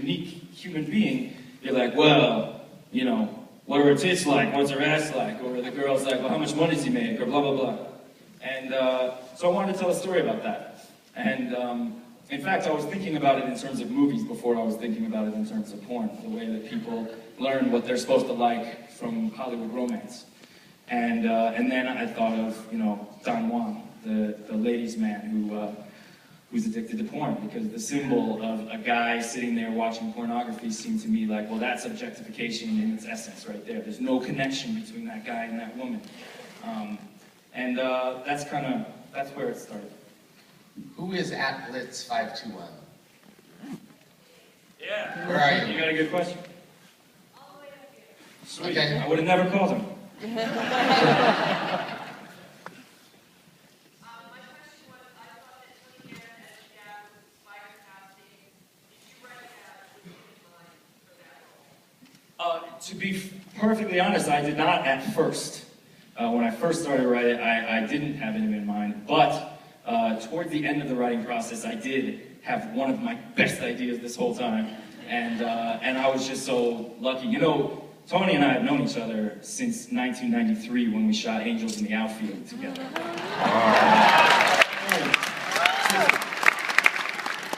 unique human being, you're like, well, you know, what are her tits like? What's her ass like? Or the girl's like, well, how much money does he make? Or blah, blah, blah. And so I wanted to tell a story about that. And in fact, I was thinking about it in terms of movies before I was thinking about it in terms of porn, the way that people learn what they're supposed to like from Hollywood romance. And then I thought of, you know, Don Juan, the ladies' man who's addicted to porn, because the symbol of a guy sitting there watching pornography seemed to me like, well, that's objectification in its essence right there. There's no connection between that guy and that woman. That's where it started. Who is at Blitz 521? Yeah. Where are you? You got a good question. All the way up here. Sweet. Okay. I would have never called him. My question was, I thought that 20 years as a dad was inspired casting. Did you write that with in mind for that role? To be perfectly honest, I did not at first. When I first started writing, I didn't have him in mind, but toward the end of the writing process, I did have one of my best ideas this whole time, and I was just so lucky. You know, Tony and I have known each other since 1993 when we shot Angels in the Outfield together.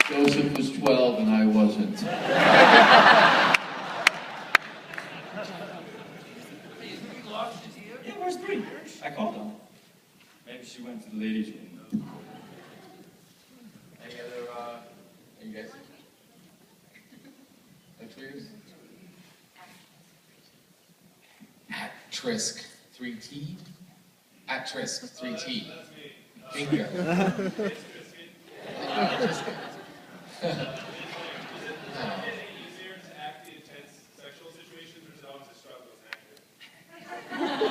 Joseph was 12 and I wasn't. Yeah, where's Bree? I called her. Maybe she went to the ladies' room. Any other, are you guys? Actors? At Trisk 3T? At Trisk 3T. Bingo.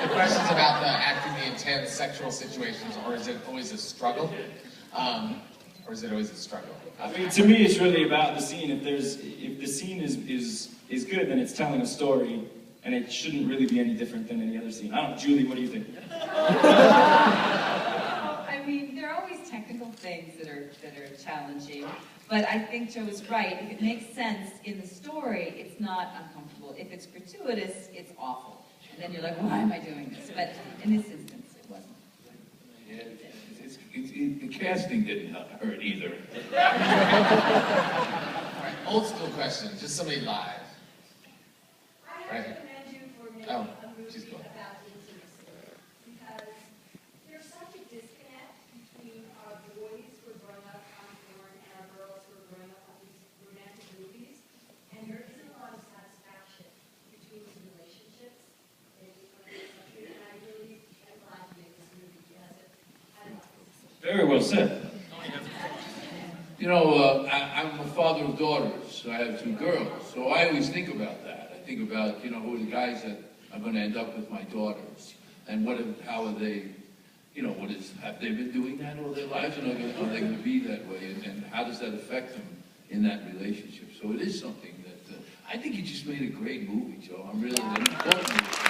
The question's about acting the intense sexual situations, or is it always a struggle? Or is it always a struggle? I mean, to me, it's really about the scene. If the scene is good, then it's telling a story, and it shouldn't really be any different than any other scene. I don't know, Julie, what do you think? I mean, there are always technical things that are challenging, but I think Joe is right. If it makes sense in the story, it's not uncomfortable. If it's gratuitous, it's awful. And then you're like, why am I doing this? But in this instance, it wasn't. Yeah, the casting didn't hurt either. All right, old school question, just somebody live. I Right. recommend you for making Oh, a movie she's going. about intimacy, because there's such a disconnect between our boys who are growing up on porn and our girls who are growing up on these romantic movies, and there isn't a lot of satisfaction between these relationships in the 20th century, and I really am glad to make this movie because it had a lot of Very well said. You know, I'm a father of daughters. I have 2 girls, so I always think about that. I think about, you know, who are the guys that are going to end up with my daughters, and how are they, you know, have they been doing that all their lives, and are they going to be that way, and how does that affect them in that relationship? So it is something that I think you just made a great movie, Joe. I'm really looking forward to it.